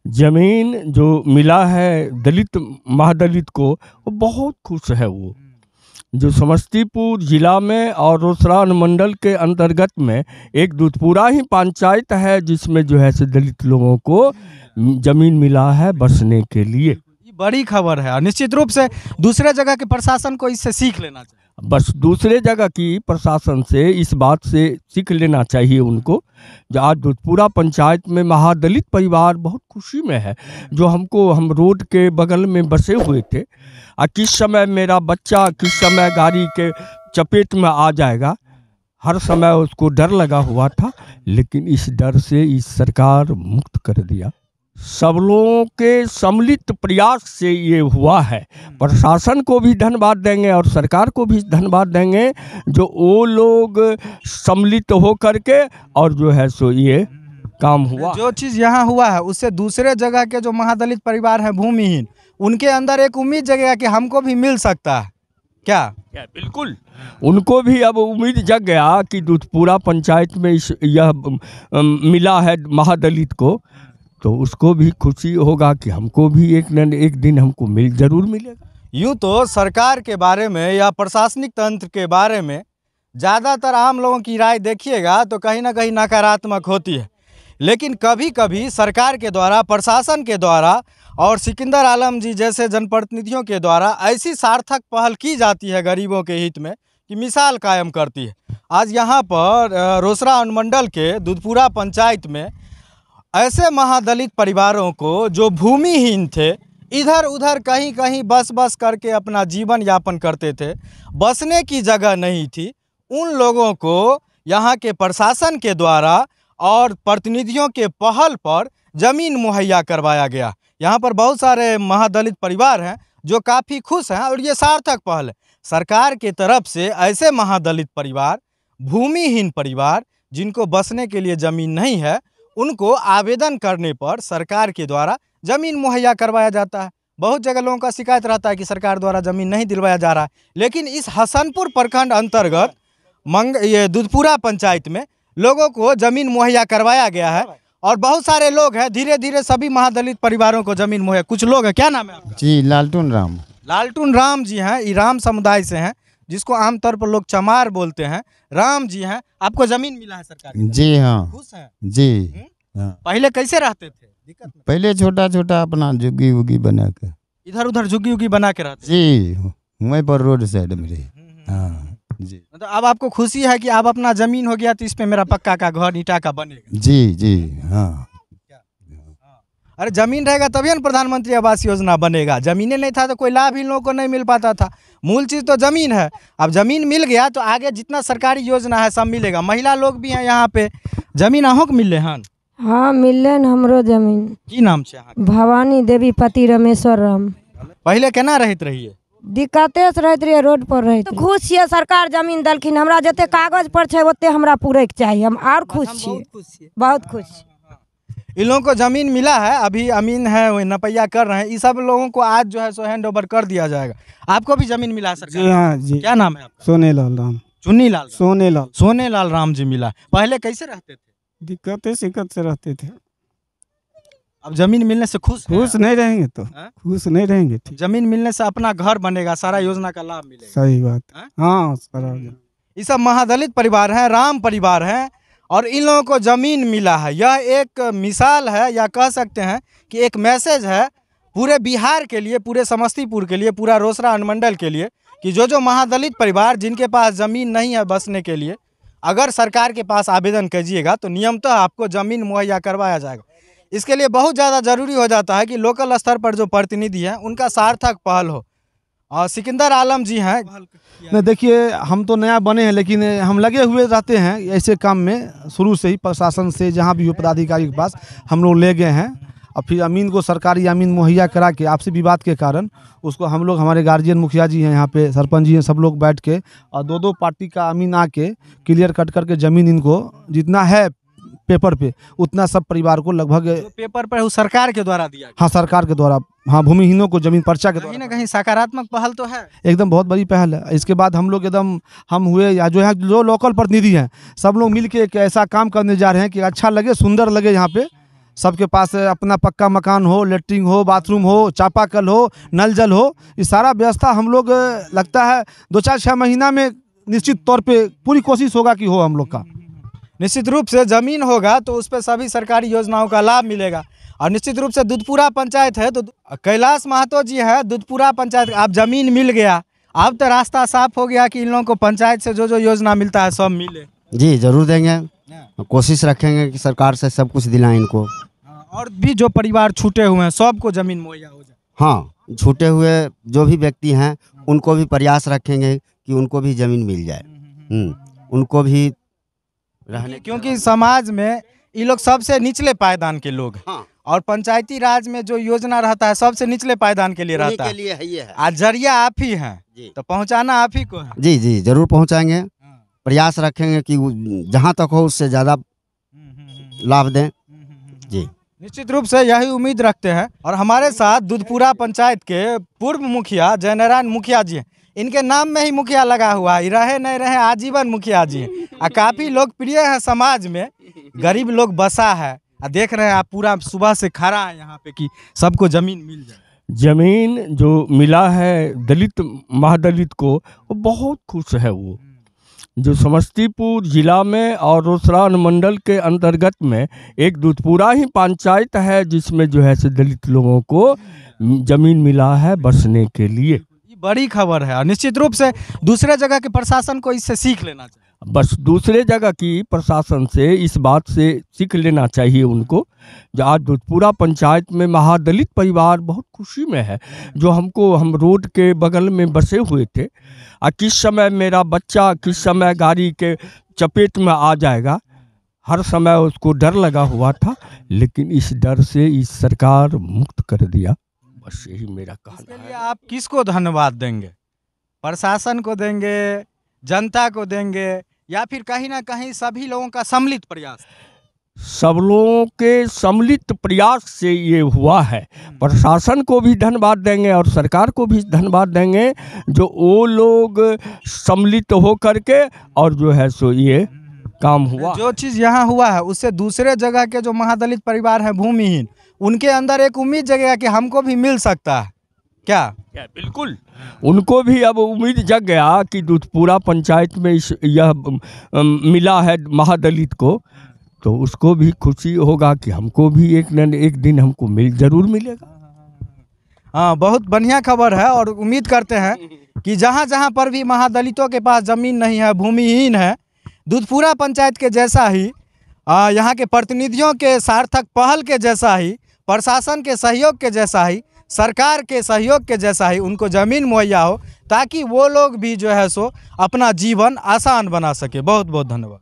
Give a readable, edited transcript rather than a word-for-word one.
जमीन जो मिला है दलित महादलित को, वो बहुत खुश है। वो जो समस्तीपुर जिला में और रोसड़ा अनुमंडल के अंतर्गत में एक दुधपुरा ही पंचायत है जिसमें जो है से दलित लोगों को जमीन मिला है बसने के लिए। ये बड़ी खबर है और निश्चित रूप से दूसरे जगह के प्रशासन को इससे सीख लेना चाहिए। बस दूसरे जगह की प्रशासन से इस बात से सीख लेना चाहिए उनको। जो आज दुधपुरा पंचायत में महादलित परिवार बहुत खुशी में है, जो हम रोड के बगल में बसे हुए थे और किस समय मेरा बच्चा किस समय गाड़ी के चपेट में आ जाएगा, हर समय उसको डर लगा हुआ था, लेकिन इस डर से इस सरकार मुक्त कर दिया। सब लोगों के सम्मिलित प्रयास से ये हुआ है। प्रशासन को भी धन्यवाद देंगे और सरकार को भी धन्यवाद देंगे, जो वो लोग सम्मिलित हो करके और जो है सो ये काम हुआ। जो चीज़ यहाँ हुआ है उससे दूसरे जगह के जो महादलित परिवार हैं भूमिहीन, उनके अंदर एक उम्मीद जगेगा कि हमको भी मिल सकता है। क्या बिल्कुल, उनको भी अब उम्मीद जग गया कि दुधपुरा पंचायत में यह मिला है महादलित को, तो उसको भी खुशी होगा कि हमको भी एक न एक दिन हमको जरूर मिलेगा। यूँ तो सरकार के बारे में या प्रशासनिक तंत्र के बारे में ज़्यादातर आम लोगों की राय देखिएगा तो कहीं ना कहीं नकारात्मक होती है, लेकिन कभी कभी सरकार के द्वारा, प्रशासन के द्वारा और सिकंदर आलम जी जैसे जनप्रतिनिधियों के द्वारा ऐसी सार्थक पहल की जाती है गरीबों के हित में कि मिसाल कायम करती है। आज यहाँ पर रोसड़ा अनुमंडल के दुधपुरा पंचायत में ऐसे महादलित परिवारों को जो भूमिहीन थे, इधर उधर कहीं कहीं बस करके अपना जीवन यापन करते थे, बसने की जगह नहीं थी, उन लोगों को यहाँ के प्रशासन के द्वारा और प्रतिनिधियों के पहल पर ज़मीन मुहैया करवाया गया। यहाँ पर बहुत सारे महादलित परिवार हैं जो काफ़ी खुश हैं और ये सार्थक पहल है सरकार के तरफ से। ऐसे महादलित परिवार, भूमिहीन परिवार जिनको बसने के लिए ज़मीन नहीं है, उनको आवेदन करने पर सरकार के द्वारा ज़मीन मुहैया करवाया जाता है। बहुत जगह लोगों का शिकायत रहता है कि सरकार द्वारा ज़मीन नहीं दिलवाया जा रहा है, लेकिन इस हसनपुर प्रखंड अंतर्गत ये दुधपुरा पंचायत में लोगों को ज़मीन मुहैया करवाया गया है और बहुत सारे लोग हैं, धीरे धीरे सभी महादलित परिवारों को ज़मीन मुहैया। कुछ लोग हैं, क्या नाम है आपका? जी, लालटून राम। लालटून राम जी हैं, ये राम समुदाय से हैं, जिसको आमतौर पर लोग चमार बोलते हैं। राम जी हैं, आपको ज़मीन मिला है सरकार की? जी हाँ। खुश हैं? जी हाँ। पहले कैसे रहते थे? दिक्कत में? पहले छोटा छोटा अपना झुग्गी उग्गी बना के, इधर उधर झुग्गी उग्गी बना के रहते? जी, वहीं पर रोड साइड में रही। हाँ जी। तो अब आपको खुशी है कि अब अपना जमीन हो गया तो इस पे मेरा पक्का का घर ईंटा का बनेगा? जी जी हाँ। अरे जमीन रहेगा तभी ना प्रधानमंत्री आवास योजना बनेगा। जमीनें नहीं था तो कोई लाभ इन लोगों को नहीं मिल पाता था। मूल चीज़ तो ज़मीन है। अब ज़मीन मिल गया तो आगे जितना सरकारी योजना है सब मिलेगा। महिला लोग भी हैं यहाँ पे, जमीन अहों के मिले हन? हाँ मिले न हमरो जमीन। की नाम से? भवानी देवी पति रमेश्वर राम। पहले केना रहत रहिए? दिक्कते से रहते रहिए, रोड पर रहते। खुश छियै सरकार जमीन दलखिन, हमरा जते कागज पर छै ओते हमरा पूरे के चाहिए। हम और खुश छियै, बहुत खुश। इन लोगों को ज़मीन मिला है, अभी अमीन है वो नपैया कर रहे हैं। इस सब लोगों को आज जो है सो हैंड ओवर कर दिया जाएगा। आपको भी ज़मीन मिला है सरकार? जी हाँ जी। क्या नाम है आपका? सोनेलाल राम। चुन्नीलाल? सोनेलाल। सोनेलाल राम जी मिला। पहले कैसे रहते थे? दिक्कत से रहते थे। अब जमीन मिलने से खुश नहीं रहेंगे तो खुश नहीं रहेंगे। जमीन मिलने से अपना घर बनेगा, सारा योजना का लाभ मिलेगा। सही बात। हाँ सारा। ये सब महादलित परिवार हैं, राम परिवार हैं और इन लोगों को ज़मीन मिला है। यह एक मिसाल है या कह सकते हैं कि एक मैसेज है पूरे बिहार के लिए, पूरे समस्तीपुर के लिए, पूरा रोसड़ा अनुमंडल के लिए कि जो महादलित परिवार जिनके पास ज़मीन नहीं है बसने के लिए, अगर सरकार के पास आवेदन कीजिएगा तो नियमतः आपको ज़मीन मुहैया करवाया जाएगा। इसके लिए बहुत ज़्यादा ज़रूरी हो जाता है कि लोकल स्तर पर जो प्रतिनिधि हैं उनका सार्थक पहल हो। और सिकंदर आलम जी हैं। नहीं देखिए, हम तो नया बने हैं लेकिन हम लगे हुए रहते हैं ऐसे काम में शुरू से ही। प्रशासन से जहाँ भी हो पदाधिकारी के पास हम लोग ले गए हैं और फिर अमीन को सरकारी अमीन मुहैया करा के आपसी विवाद के कारण उसको हम लोग, हमारे गार्जियन मुखिया जी हैं यहाँ पे, सरपंच जी हैं, सब लोग बैठ के और दो पार्टी का अमीन आके क्लियर कट करके ज़मीन इनको जितना है पेपर पे उतना सब परिवार को लगभग पेपर पर सरकार के द्वारा दिया। हाँ सरकार के द्वारा, हाँ भूमिहीनों को जमीन पर्चा के द्वारा। कहीं ना कहीं सकारात्मक पहल तो है, एकदम बहुत बड़ी पहल है। इसके बाद हम लोग एकदम हम हुए या जो है जो लोकल प्रतिनिधि हैं सब लोग मिल के एक ऐसा काम करने जा रहे हैं कि अच्छा लगे, सुंदर लगे, यहाँ पे सबके पास अपना पक्का मकान हो, लेटरिन हो, बाथरूम हो, चापाकल हो, नल जल हो, ये सारा व्यवस्था हम लोग लगता है 2-4-6 महीना में निश्चित तौर पे पूरी कोशिश होगा कि हो हम लोग का। निश्चित रूप से ज़मीन होगा तो उस पर सभी सरकारी योजनाओं का लाभ मिलेगा। और निश्चित रूप से दुधपुरा पंचायत है तो कैलाश महतो जी है दुधपुरा पंचायत, आप ज़मीन मिल गया, अब तो रास्ता साफ हो गया कि इन लोगों को पंचायत से जो जो योजना मिलता है सब मिले। जी जरूर देंगे, कोशिश रखेंगे कि सरकार से सब कुछ दिलाएं इनको। और भी जो परिवार छूटे हुए हैं सबको ज़मीन मुहैया हो जाए। हाँ, छूटे हुए जो भी व्यक्ति हैं उनको भी प्रयास रखेंगे कि उनको भी ज़मीन मिल जाए, उनको भी रहने, क्योंकि समाज में ये लोग सबसे निचले पायदान के लोग हैं। हाँ। और पंचायती राज में जो योजना रहता है सबसे निचले पायदान के लिए रहता के लिए है ये है। आज जरिया आप ही हैं तो पहुंचाना आप ही को है। जी जी जरूर पहुंचाएंगे, प्रयास रखेंगे कि जहां तक हो उससे ज़्यादा लाभ दें। जी निश्चित रूप से यही उम्मीद रखते हैं। और हमारे साथ दुधपुरा पंचायत के पूर्व मुखिया जयनारायण मुखिया जी हैं। इनके नाम में ही मुखिया लगा हुआ है, रहे नहीं रहे आजीवन मुखिया जी हैं। काफ़ी लोकप्रिय है समाज में, गरीब लोग बसा है। देख रहे हैं आप पूरा सुबह से खड़ा है यहाँ पे कि सबको ज़मीन मिल जाए। जमीन जो मिला है दलित महादलित को वो बहुत खुश है। वो जो समस्तीपुर जिला में और रोसड़ा अनुमंडल के अंतर्गत में एक दुधपुरा ही पंचायत है जिसमें जो है से दलित लोगों को जमीन मिला है बसने के लिए। ये बड़ी खबर है और निश्चित रूप से दूसरे जगह के प्रशासन को इससे सीख लेना चाहिए। बस दूसरे जगह की प्रशासन से इस बात से सीख लेना चाहिए उनको। जो आज दुधपुरा पंचायत में महादलित परिवार बहुत खुशी में है, जो हम रोड के बगल में बसे हुए थे और किस समय मेरा बच्चा किस समय गाड़ी के चपेट में आ जाएगा, हर समय उसको डर लगा हुआ था, लेकिन इस डर से इस सरकार मुक्त कर दिया। बस यही मेरा कहना इसके है। लिए आप किसको धन्यवाद देंगे? प्रशासन को देंगे, जनता को देंगे, या फिर कहीं ना कहीं सभी लोगों का सम्मिलित प्रयास? सब लोगों के सम्मिलित प्रयास से ये हुआ है। प्रशासन को भी धन्यवाद देंगे और सरकार को भी धन्यवाद देंगे जो वो लोग सम्मिलित हो करके और जो है सो ये काम हुआ। जो चीज़ यहाँ हुआ है उससे दूसरे जगह के जो महादलित परिवार हैं भूमिहीन, उनके अंदर एक उम्मीद जगेगा कि हमको भी मिल सकता है। क्या बिल्कुल, उनको भी अब उम्मीद जग गया कि दुधपुरा पंचायत में यह मिला है महादलित को, तो उसको भी खुशी होगा कि हमको भी एक न एक दिन हमको जरूर मिलेगा। हाँ, बहुत बढ़िया खबर है। और उम्मीद करते हैं कि जहाँ जहाँ पर भी महादलितों के पास ज़मीन नहीं है, भूमिहीन है, दुधपुरा पंचायत के जैसा ही यहाँ के प्रतिनिधियों के सार्थक पहल के जैसा ही, प्रशासन के सहयोग के जैसा ही, सरकार के सहयोग के जैसा ही उनको ज़मीन मुहैया हो, ताकि वो लोग भी जो है सो अपना जीवन आसान बना सके। बहुत बहुत धन्यवाद।